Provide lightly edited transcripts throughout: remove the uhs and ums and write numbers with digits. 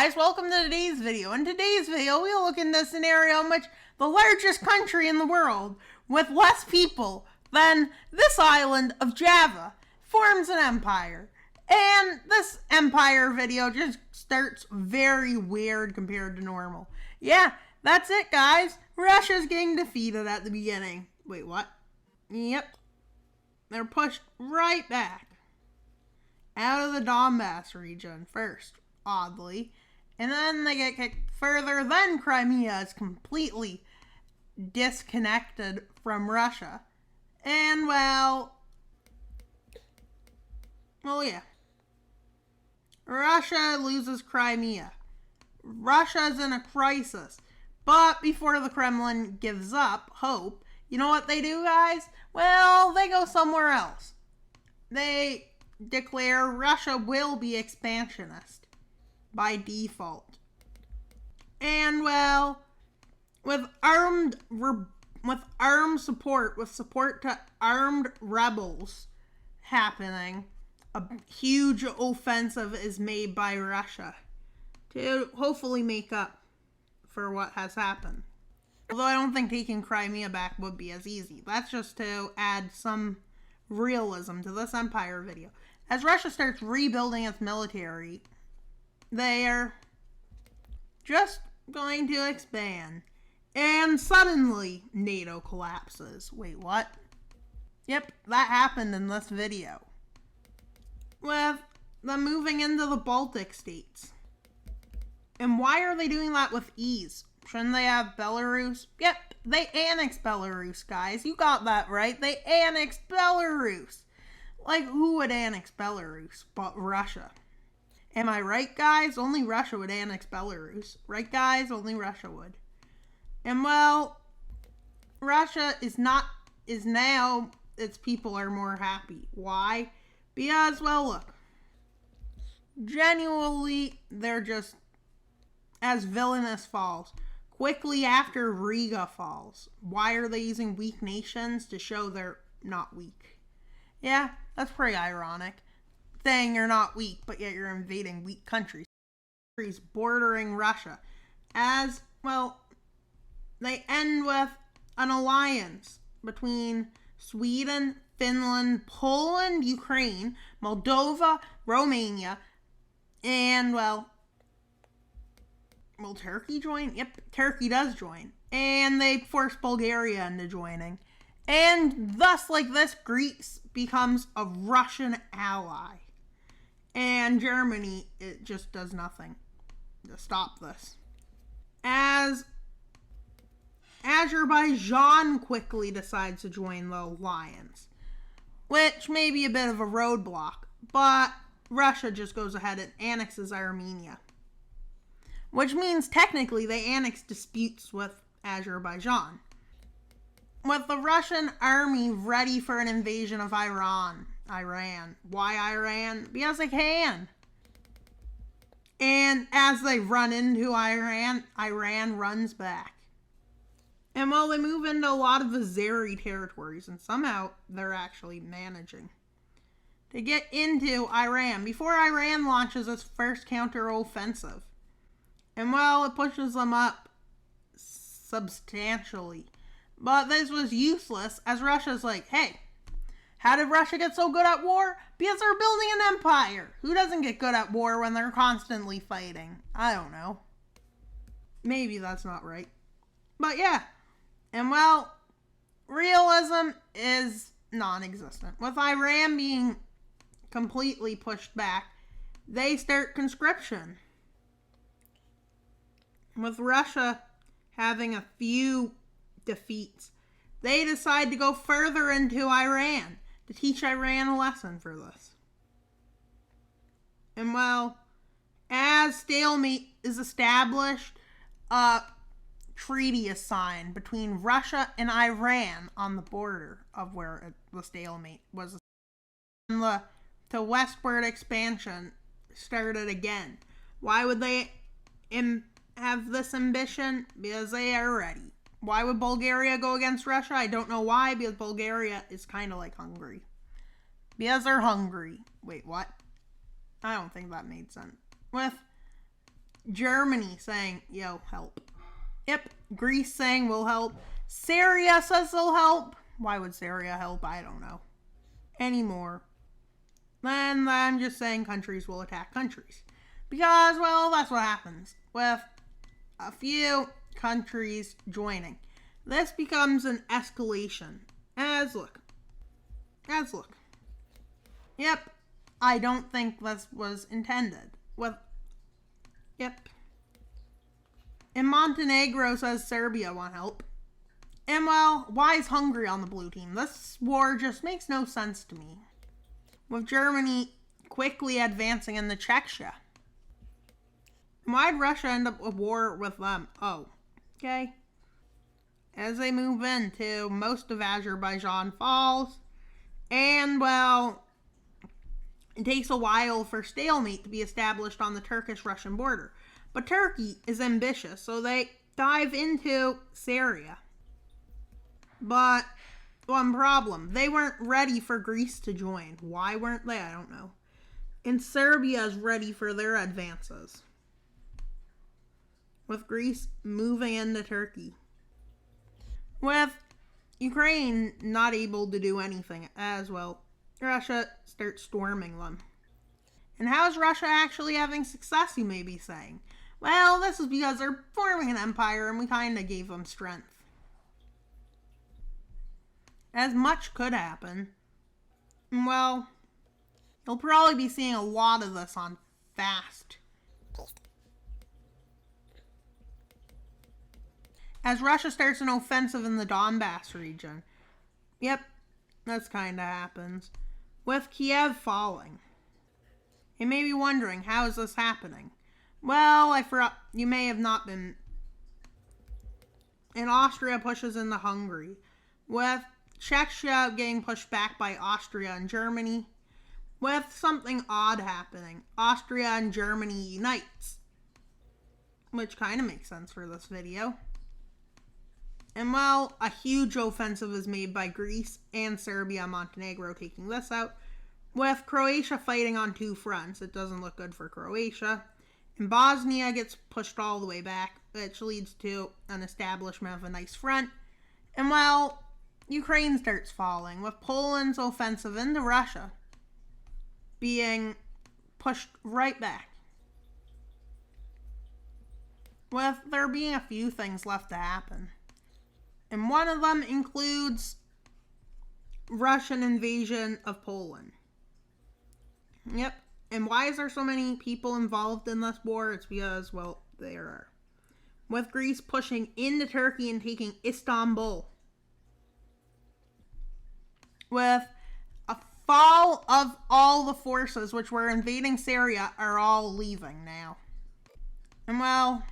guys, welcome to today's video. In today's video, we'll look into a scenario in which the largest country in the world, with less people than this island of Java, forms an empire. And this empire video just starts very weird compared to normal. Yeah, that's it, guys. Russia's getting defeated at the beginning. Wait, what? Yep. They're pushed right back out of the Donbass region first, oddly. And then they get kicked further. Then Crimea is completely disconnected from Russia. And well, yeah. Russia loses Crimea. Russia's in a crisis. But before the Kremlin gives up hope, you know what they do, guys? Well, they go somewhere else. They declare Russia will be expansionist by default. And well, with support to armed rebels happening, a huge offensive is made by Russia to hopefully make up for what has happened. Although I don't think taking Crimea back would be as easy. That's just to add some realism to this empire video. As Russia starts rebuilding its military, they are just going to expand. And suddenly, NATO collapses. Wait, what? Yep, that happened in this video. With them moving into the Baltic states. And why are they doing that with ease? Shouldn't they have Belarus? Yep, they annexed Belarus, guys. You got that right. They annexed Belarus. Like, who would annex Belarus but Russia? Am I right, guys? Only Russia would annex Belarus. Right, guys? Only Russia would. And well, Russia is now, its people are more happy. Why? Because, well, look. Genuinely, they're just as villainous falls. Quickly after Riga falls. Why are they using weak nations to show they're not weak? Yeah, that's pretty ironic. Saying you're not weak, but yet you're invading weak countries. Countries bordering Russia. As, well, they end with an alliance between Sweden, Finland, Poland, Ukraine, Moldova, Romania, and, well, will Turkey join? Yep, Turkey does join. And they force Bulgaria into joining. And thus, like this, Greece becomes a Russian ally. And Germany, it just does nothing to stop this. As Azerbaijan quickly decides to join the alliance, which may be a bit of a roadblock, but Russia just goes ahead and annexes Armenia. Which means technically they annex disputes with Azerbaijan. With the Russian army ready for an invasion of Iran. Why Iran? Because they can. And as they run into Iran, Iran runs back. And while they move into a lot of Azeri territories, and somehow they're actually managing to get into Iran before Iran launches its first counteroffensive. And well, it pushes them up substantially. But this was useless, as Russia's like, hey, how did Russia get so good at war? Because they're building an empire. Who doesn't get good at war when they're constantly fighting? I don't know. Maybe that's not right. But yeah. And well, realism is non-existent. With Iran being completely pushed back, they start conscription. With Russia having a few defeats, they decide to go further into Iran to teach Iran a lesson for this. And well, as stalemate is established, a treaty is signed between Russia and Iran on the border of where the stalemate was. And the westward expansion started again. Why would they have this ambition? Because they are ready. Why would Bulgaria go against Russia? I don't know why, because Bulgaria is kind of like Hungary. Because they're hungry. Wait, what? I don't think that made sense. With Germany saying, yo, help. Yep, Greece saying we'll help. Syria says they'll help. Why would Syria help? I don't know. Anymore. Then I'm just saying countries will attack countries. Because, well, that's what happens with a few countries joining. This becomes an escalation. As look. Yep, I don't think this was intended. Yep. And Montenegro says Serbia want help. And well, why is Hungary on the blue team? This war just makes no sense to me. With Germany quickly advancing into Czechia. Why'd Russia end up a war with them? Oh, okay. As they move into most of Azerbaijan falls. And well, it takes a while for stalemate to be established on the Turkish-Russian border. But Turkey is ambitious, so they dive into Syria. But one problem, they weren't ready for Greece to join. Why weren't they? I don't know. And Serbia is ready for their advances. With Greece moving into Turkey. With Ukraine not able to do anything as well, Russia starts storming them. And how is Russia actually having success, you may be saying? Well, this is because they're forming an empire and we kind of gave them strength. As much could happen. Well, you'll probably be seeing a lot of this on Fast. As Russia starts an offensive in the Donbass region. Yep, that's kind of happens. With Kiev falling. You may be wondering, how is this happening? Well, I forgot, you may have not been. And Austria pushes into Hungary. With Czechia getting pushed back by Austria and Germany. With something odd happening. Austria and Germany unites. Which kind of makes sense for this video. And well, a huge offensive is made by Greece and Serbia and Montenegro taking this out. With Croatia fighting on two fronts. It doesn't look good for Croatia. And Bosnia gets pushed all the way back, which leads to an establishment of a nice front. And well, Ukraine starts falling, with Poland's offensive into Russia being pushed right back. With there being a few things left to happen. And one of them includes Russian invasion of Poland. Yep. And why is there so many people involved in this war? It's because, well, there are. With Greece pushing into Turkey and taking Istanbul. With a fall of all the forces which were invading Syria are all leaving now. And well,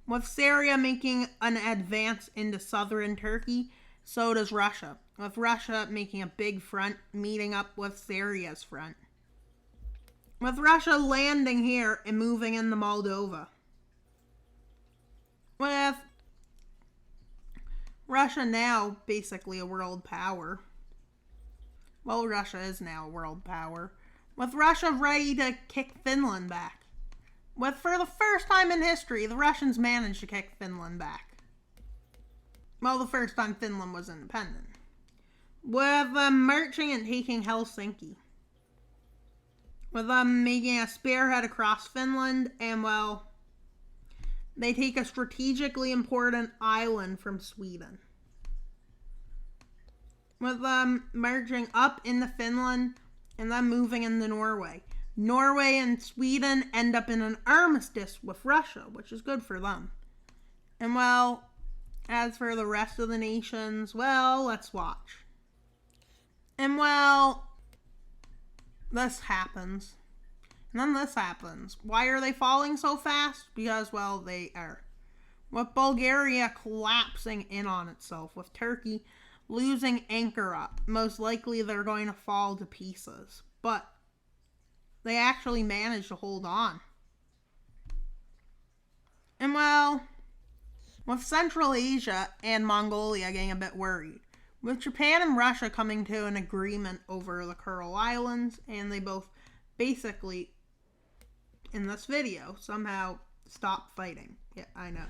with Syria making an advance into southern Turkey, so does Russia. With Russia making a big front, meeting up with Syria's front. With Russia landing here and moving into Moldova. With Russia now basically a world power. Well, Russia is now a world power. With Russia ready to kick Finland back. With, for the first time in history, the Russians managed to kick Finland back. Well, the first time Finland was independent. With them marching and taking Helsinki. With them making a spearhead across Finland, and well, they take a strategically important island from Sweden. With them marching up into Finland, and then moving into Norway. Norway and Sweden end up in an armistice with Russia, which is good for them. And well, as for the rest of the nations, well, let's watch. And well, this happens. And then this happens. Why are they falling so fast? Because, well, they are. With Bulgaria collapsing in on itself. With Turkey losing Ankara. Most likely they're going to fall to pieces. But they actually managed to hold on. And well, with Central Asia and Mongolia getting a bit worried. With Japan and Russia coming to an agreement over the Kuril Islands, and they both basically in this video. Somehow stop fighting. Yeah, I know.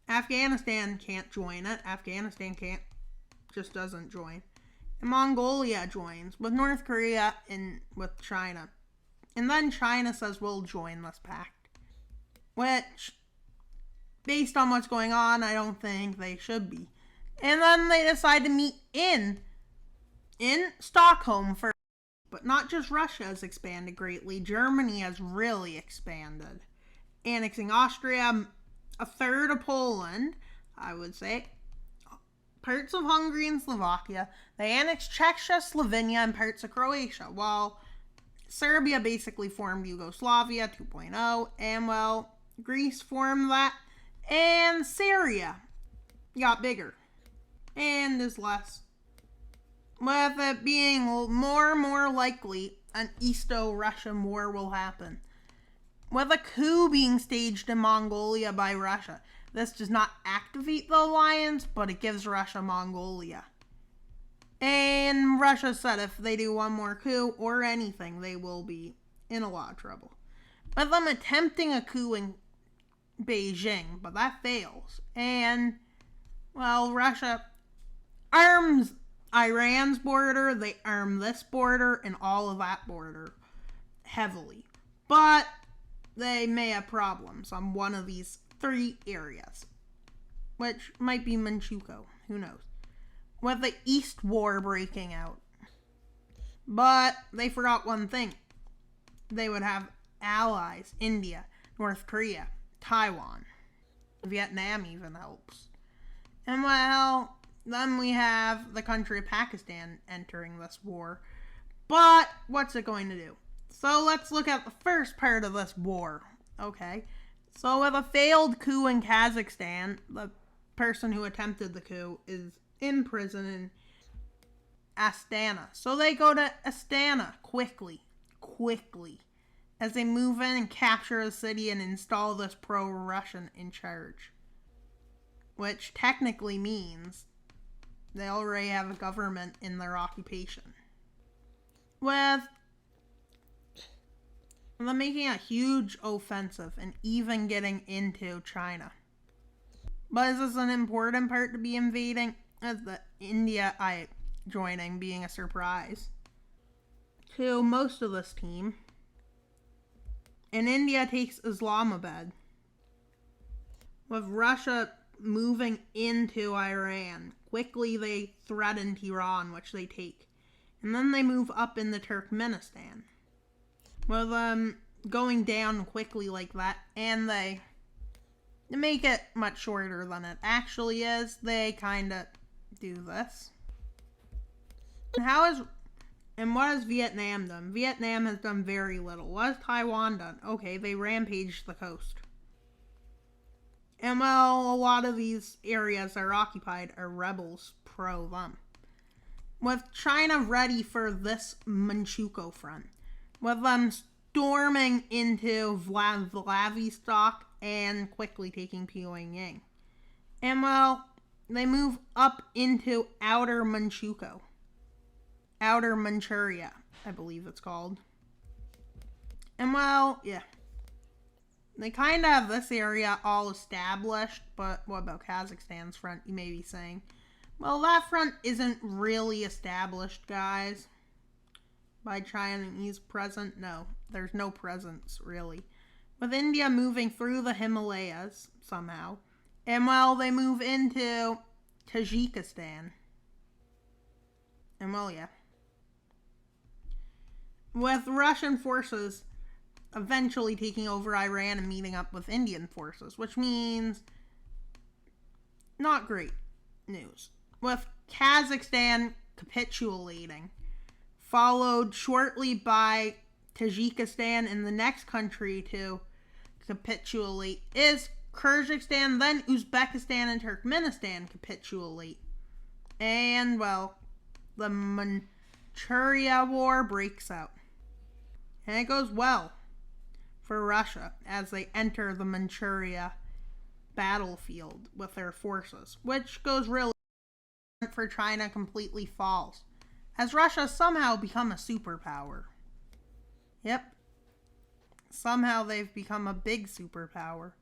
Afghanistan can't join it. Afghanistan just doesn't join. And Mongolia joins with North Korea and with China. And then China says we'll join this pact. Which, based on what's going on, I don't think they should be. And then they decide to meet in Stockholm first. But not just Russia has expanded greatly. Germany has really expanded. Annexing Austria, a third of Poland, I would say. Parts of Hungary and Slovakia. They annexed Czechia, Slovenia, and parts of Croatia. While Serbia basically formed Yugoslavia 2.0. And, well, Greece formed that. And Syria got bigger. And is less. With it being more and more likely an Easto-Russian war will happen. With a coup being staged in Mongolia by Russia. This does not activate the alliance, but it gives Russia Mongolia. And Russia said if they do one more coup or anything, they will be in a lot of trouble. With them attempting a coup in Beijing, but that fails. And, well, Russia arms Iran's border, they arm this border, and all of that border heavily. But they may have problems on one of these 3 areas, which might be Manchukuo, who knows, with the East War breaking out. But they forgot one thing. They would have allies, India, North Korea, Taiwan, Vietnam even helps. And well, then we have the country of Pakistan entering this war. But what's it going to do? So let's look at the first part of this war. Okay. So with a failed coup in Kazakhstan, the person who attempted the coup is in prison in Astana. So they go to Astana quickly, as they move in and capture the city and install this pro-Russian in charge. Which technically means they already have a government in their occupation. With them making a huge offensive and even getting into China. But is this an important part to be invading? As the India joining being a surprise to most of this team. And India takes Islamabad. With Russia moving into Iran. Quickly they threaten Iran, which they take. And then they move up into Turkmenistan. With them going down quickly like that, and they make it much shorter than it actually is. They kind of do this. And what has Vietnam done? Vietnam has done very little. What has Taiwan done? Okay, they rampaged the coast. And well, a lot of these areas that are occupied are rebels pro them. With China ready for this Manchukuo front. With them storming into Vladivostok and quickly taking Pyongyang. And well, they move up into Outer Manchukuo. Outer Manchuria, I believe it's called. And well, yeah. They kind of have this area all established, but what about Kazakhstan's front, you may be saying? Well, that front isn't really established, guys. By Chinese presence, no. There's no presence, really. With India moving through the Himalayas, somehow. And well, they move into Tajikistan. And well, yeah. With Russian forces eventually taking over Iran and meeting up with Indian forces, which means not great news. With Kazakhstan capitulating, followed shortly by Tajikistan, and the next country to capitulate is Kyrgyzstan, then Uzbekistan and Turkmenistan capitulate. And, well, the Manchuria War breaks out. And it goes well for Russia as they enter the Manchuria battlefield with their forces, which goes really for China completely falls, as Russia somehow become a superpower. Yep. somehow they've become a big superpower,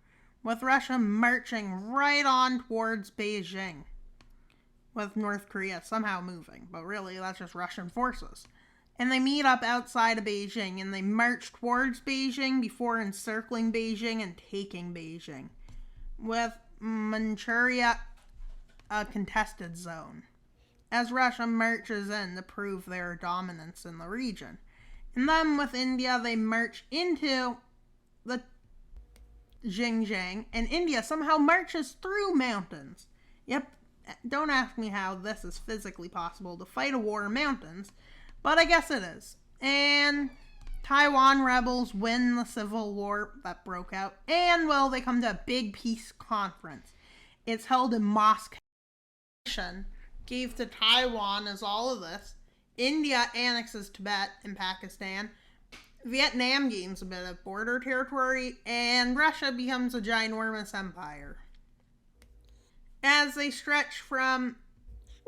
with Russia marching right on towards Beijing, with North Korea somehow moving, but really that's just Russian forces. And they meet up outside of Beijing, and they march towards Beijing before encircling Beijing and taking Beijing, with Manchuria a contested zone, as Russia marches in to prove their dominance in the region. And then with India, they march into the Xinjiang, and India somehow marches through mountains. Yep, don't ask me how this is physically possible to fight a war in mountains, but I guess it is. And Taiwan rebels win the civil war that broke out, and well, they come to a big peace conference. It's held in Moscow. Gave to Taiwan as all of this. India annexes Tibet and Pakistan. Vietnam gains a bit of border territory, and Russia becomes a ginormous empire. As they stretch from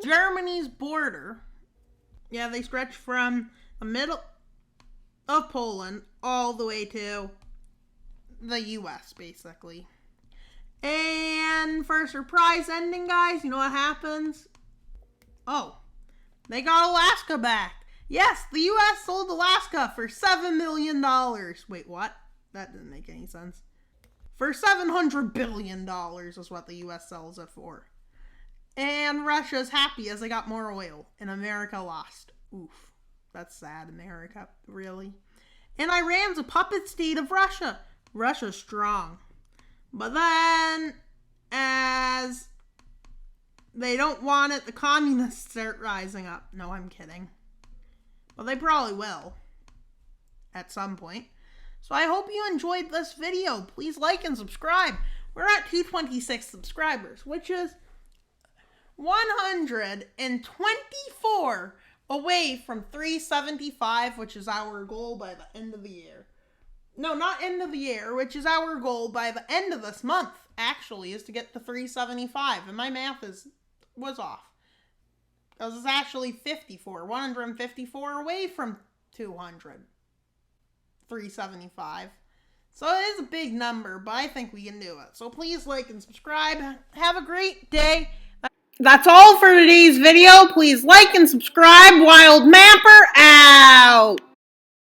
Germany's border, they stretch from the middle of Poland all the way to the US, basically. And for a surprise ending, guys, you know what happens? Oh, they got Alaska back. Yes, the U.S. sold Alaska for $7 million. Wait, what? That didn't make any sense. For $700 billion is what the U.S. sells it for. And Russia's happy as they got more oil. And America lost. Oof. That's sad, America. Really? And Iran's a puppet state of Russia. Russia's strong. But then, as they don't want it, the communists start rising up. No, I'm kidding. But they probably will. At some point. So I hope you enjoyed this video. Please like and subscribe. We're at 226 subscribers, which is 124 away from 375, which is our goal by the end of the year. No, not end of the year, which is our goal by the end of this month, actually, is to get to 375. And my math was off. Because it's actually 154 away from 200. 375. So it is a big number, but I think we can do it. So please like and subscribe. Have a great day. That's all for today's video. Please like and subscribe. Wild Mapper out.